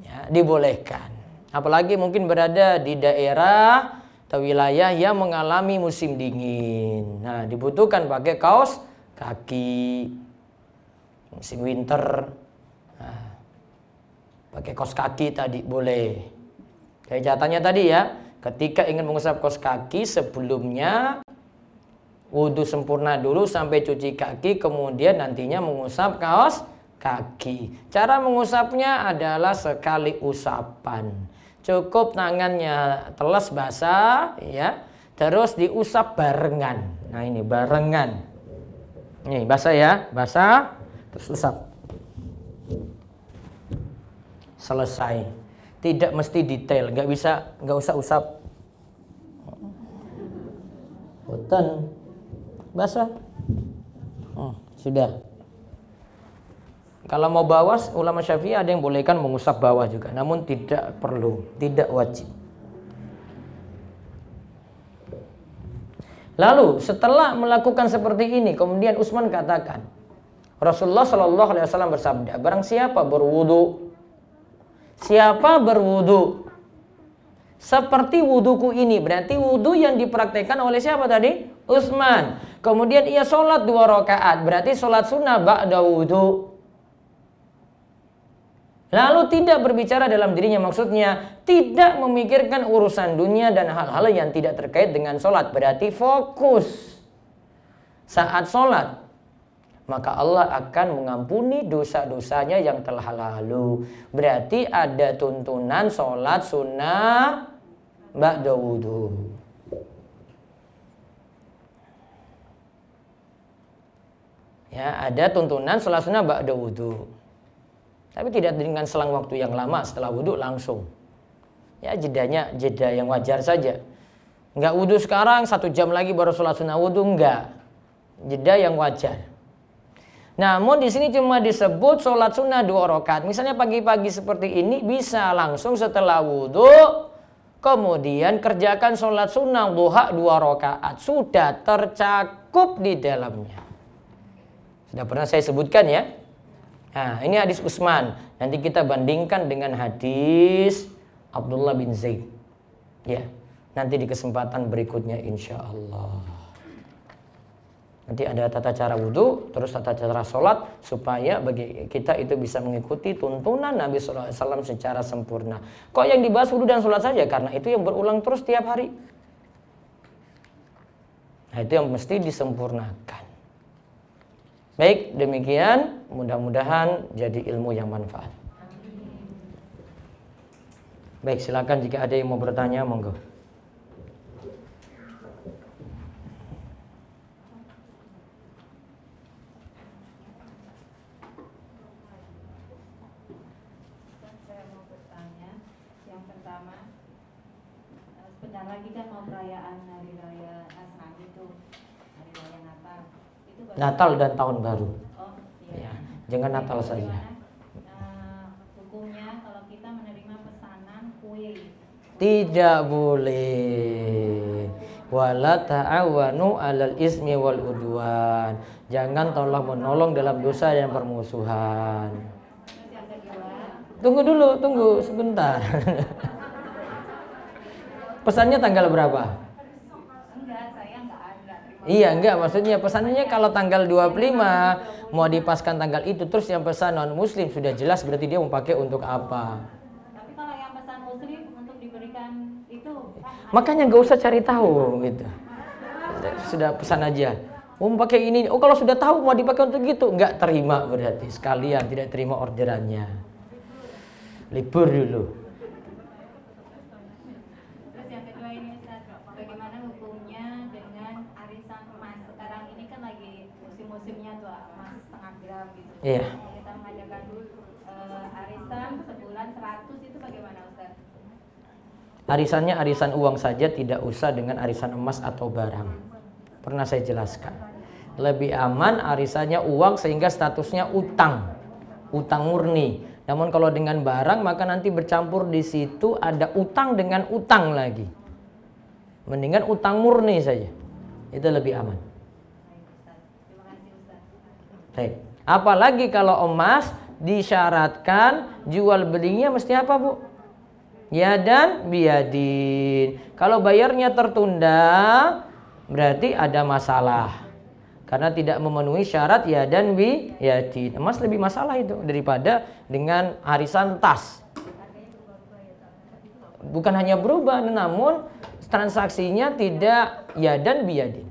Ya, dibolehkan. Apalagi mungkin berada di daerah atau wilayah yang mengalami musim dingin. Nah, dibutuhkan pakai kaos kaki. Musim winter, nah, pakai kaos kaki tadi boleh. Kayak catatannya tadi ya, ketika ingin mengusap kaos kaki sebelumnya wudu sempurna dulu sampai cuci kaki, kemudian nantinya mengusap kaos kaki. Cara mengusapnya adalah sekali usapan. Cukup tangannya telas basah ya, terus diusap barengan. Nah, ini barengan. Nih basah ya, basah terus usap. Selesai. Tidak mesti detail, nggak usah usap. Boten. Basah. Sudah. Kalau mau bawah, ulama Syafi'i ada yang bolehkan mengusap bawah juga, namun tidak perlu, tidak wajib. Lalu setelah melakukan seperti ini, kemudian Utsman katakan, Rasulullah Shallallahu Alaihi Wasallam bersabda, barang siapa berwudu seperti wuduku ini, berarti wudu yang dipraktekkan oleh siapa tadi? Utsman. Kemudian ia sholat 2 rakaat, berarti sholat sunnah ba'da wudu. Lalu tidak berbicara dalam dirinya, maksudnya tidak memikirkan urusan dunia dan hal-hal yang tidak terkait dengan sholat. Berarti fokus saat sholat, maka Allah akan mengampuni dosa-dosanya yang telah lalu. Berarti ada tuntunan sholat sunnah ba'da wudu. Ya, ada tuntunan sholat sunnah ba'da wudu. Tapi tidak dengan selang waktu yang lama setelah wudhu langsung. Ya, jeda yang wajar saja. Enggak wudhu sekarang 1 jam lagi baru sholat sunnah wudhu, enggak. Jeda yang wajar. Namun di sini cuma disebut sholat sunnah 2 rakaat. Misalnya pagi-pagi seperti ini bisa langsung setelah wudhu, kemudian kerjakan sholat sunnah duha 2 rakaat. Sudah tercakup di dalamnya. Sudah pernah saya sebutkan ya. Nah, ini hadis Utsman. Nanti kita bandingkan dengan hadis Abdullah bin Zaid. Ya, nanti di kesempatan berikutnya insya Allah. Nanti ada tata cara wudhu, terus tata cara sholat, supaya bagi kita itu bisa mengikuti tuntunan Nabi SAW secara sempurna. Kok yang dibahas wudhu dan sholat saja? Karena itu yang berulang terus tiap hari. Nah, itu yang mesti disempurnakan. Baik, demikian. Mudah-mudahan jadi ilmu yang manfaat. Baik, silakan jika ada yang mau bertanya, monggo. Sebentar lagi kan mau perayaan hari raya Nasrani itu, hari raya Natal. Itu Natal dan tahun baru. Oh, iya. Ya, jangan Natal saja. Hukumnya kalau kita menerima pesanan kue. Tidak boleh. Wala ta'awanu 'alal ismi wal udwan. Jangan tolong menolong dalam dosa dan permusuhan. Terus yang kedua, Tunggu sebentar. Pesannya tanggal berapa? enggak, saya enggak terima. Iya, enggak, maksudnya pesannya kalau tanggal 25 mau dipaskan tanggal itu, terus yang pesan non muslim sudah jelas berarti dia mau pakai untuk apa. Tapi kalau yang pesan muslim untuk diberikan itu kan Makanya nggak usah cari tahu gitu. Sudah pesan aja. Mau pakai ini. Oh, kalau sudah tahu mau dipakai untuk gitu, nggak terima berarti. Sekalian tidak terima orderannya. Libur dulu. Terus yang kedua ini Ustaz, bagaimana hukumnya dengan arisan emas? Sekarang ini kan lagi musim-musimnya tuh emas setengah gram gitu. Iya. Kita mengadakan arisan sebulan 100 itu bagaimana Ustaz? Arisannya arisan uang saja, tidak usah dengan arisan emas atau barang. Pernah saya jelaskan. Lebih aman arisannya uang sehingga statusnya utang. Utang murni. Namun kalau dengan barang maka nanti bercampur di situ ada utang dengan utang lagi. Mendingan utang murni saja. Itu lebih aman. Baik Ustaz. Terima kasih Ustaz. Baik. Apalagi kalau emas disyaratkan jual belinya mesti apa, Bu? Ya dan biadin. Kalau bayarnya tertunda berarti ada masalah. Karena tidak memenuhi syarat ya dan biadin. Emas lebih masalah itu daripada dengan arisan tas. Bukan hanya berubah, namun transaksinya tidak ya dan biadin.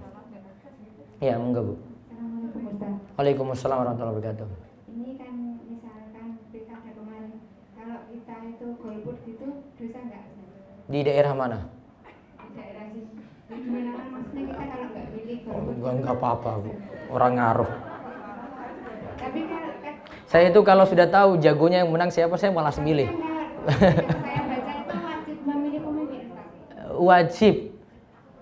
Ya, monggo, Bu. Assalamualaikum Ustaz. Waalaikumsalam warahmatullahi wabarakatuh. Ini kan misalkan pilkada kemarin, kalau kita itu golput gitu dosa nggak? Ustaz? Di daerah mana? Di daerah sini. Di mana kan maksudnya kita kalau nggak pilih golput. Enggak apa-apa, Bu. Orang ngaruh. Tapi kan Saya itu kalau sudah tahu jagonya yang menang siapa, saya malas milih. saya baca itu wajib memilih pemimpin Ustaz. Wajib.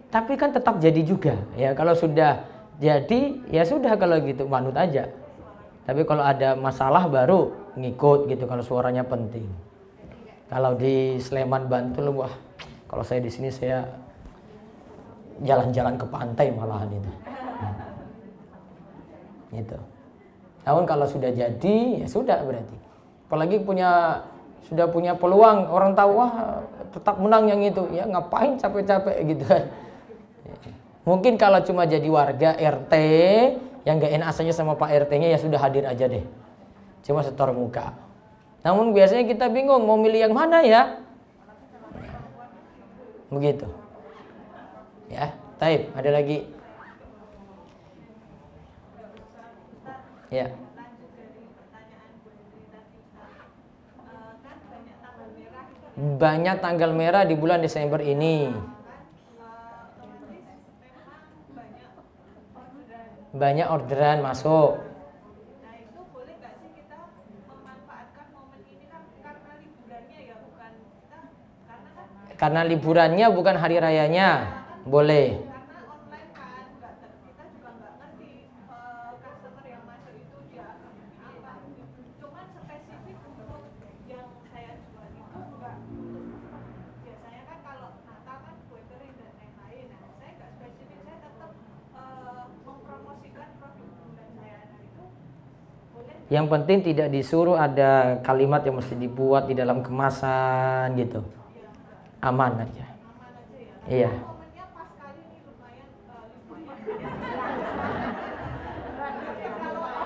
Tapi kan tetap jadi juga. Ya, kalau sudah jadi ya sudah, kalau gitu manut aja. Tapi kalau ada masalah baru ngikut gitu kalau suaranya penting. Kalau di Sleman Bantul, wah, kalau saya di sini saya jalan-jalan ke pantai malahan itu. Gitu. Namun kalau sudah jadi ya sudah berarti. Apalagi sudah punya peluang, orang tahu wah tetap menang yang itu, ya ngapain capek-capek gitu kan. Mungkin kalau cuma jadi warga RT yang gak enak saja sama Pak RT-nya ya sudah hadir aja deh. Cuma setor muka. Namun biasanya kita bingung mau milih yang mana ya. Begitu. Ya, taib, ada lagi. Ya. Banyak tanggal merah di bulan Desember ini. Banyak orderan masuk. Nah itu boleh nggak sih kita memanfaatkan momen ini kan karena liburannya ya bukan kita karena kan Karena liburannya bukan hari rayanya. Boleh. karena online kan kita juga nggak ngerti customer yang masuk itu dia Yang penting tidak disuruh ada kalimat yang mesti dibuat di dalam kemasan gitu. Aman aja. Iya. Momennya pas kali ini lumayan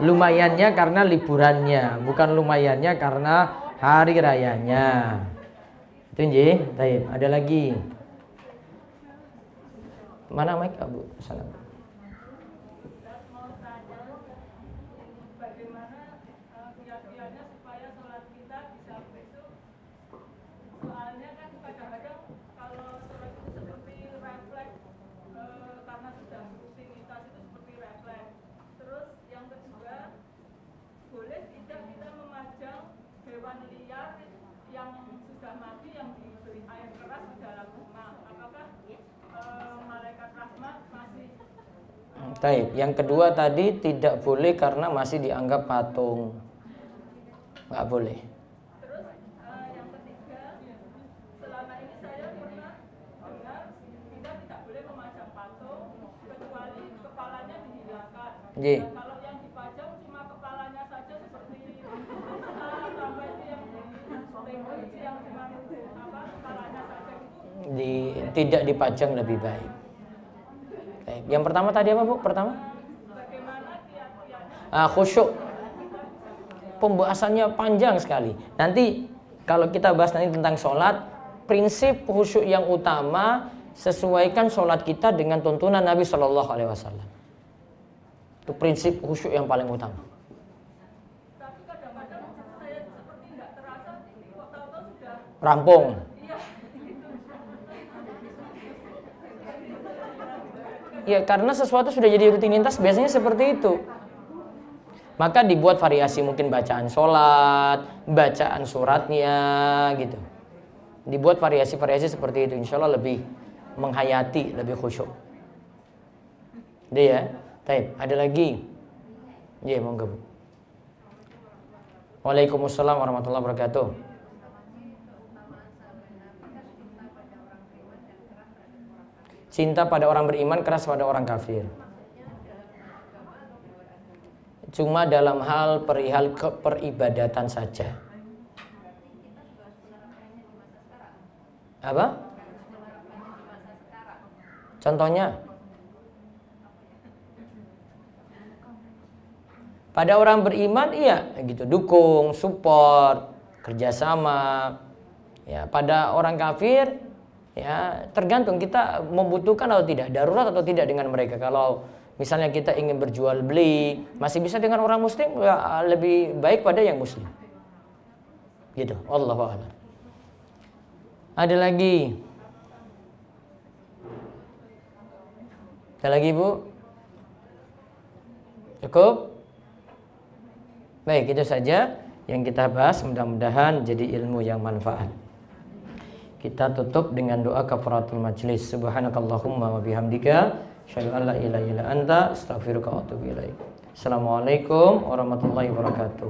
Lumayannya karena liburannya, bukan lumayannya karena hari rayanya. Itu nggih. Baik, ada lagi. Mana mic Abu? Sana. bagaimana kiat-kiatnya supaya sholat kita bisa besok. Soalnya kan kadang-kadang kalau sholat itu seperti refleks karena sudah rutinitas itu seperti refleks. Terus yang kedua, boleh tidak kita memajang hewan liar yang sudah mati yang diberi air keras di dalam rumah? Apakah malaikat rahmat masih Taib. Yang kedua tadi tidak boleh karena masih dianggap patung. Nggak boleh. Terus yang ketiga, selama ini saya pernah dengar kita tidak boleh memajang patung kecuali kepalanya dihilangkan. Ji. Dan kalau yang dipajang cuma kepalanya saja seperti tambah itu yang di yang cuma kepalanya saja itu. Tidak dipajang lebih baik. Taib. Yang pertama tadi apa Bu? Pertama? Bagaimana kiat-kiatnya? Khusyuk. Pembahasannya panjang sekali. Nanti kalau kita bahas nanti tentang sholat, prinsip khusyuk yang utama sesuaikan sholat kita dengan tuntunan Nabi Shallallahu Alaihi Wasallam. Itu prinsip khusyuk yang paling utama. Tapi kadang-kadang saya seperti tidak terasa, kok tahu-tahu sudah Rampung. Ya karena sesuatu sudah jadi rutinitas biasanya seperti itu. Maka dibuat variasi mungkin bacaan sholat, bacaan suratnya gitu. Dibuat variasi-variasi seperti itu. Insya Allah lebih menghayati, lebih khusyuk. Dia ya. Baik, ada lagi. Ya, monggo Bu. Waalaikumsalam warahmatullahi wabarakatuh. Cinta pada orang beriman, keras pada orang kafir. Cuma dalam hal perihal peribadatan saja. Apa? Contohnya? Pada orang beriman, iya, gitu, dukung, support, kerjasama. Ya, pada orang kafir, ya tergantung kita membutuhkan atau tidak, darurat atau tidak dengan mereka. Kalau misalnya kita ingin berjual beli, masih bisa dengan orang muslim, ya lebih baik pada yang muslim. Gitu, Allahu a'lam. Ada lagi? Ada lagi Bu? Cukup? Baik, itu saja yang kita bahas, mudah-mudahan jadi ilmu yang manfaat. Kita tutup dengan doa kafaratul majlis. Subhanakallahumma wa bihamdika asyhadu an la ilaha illa anta astaghfiruka wa atubu ilaik. Assalamualaikum warahmatullahi wabarakatuh.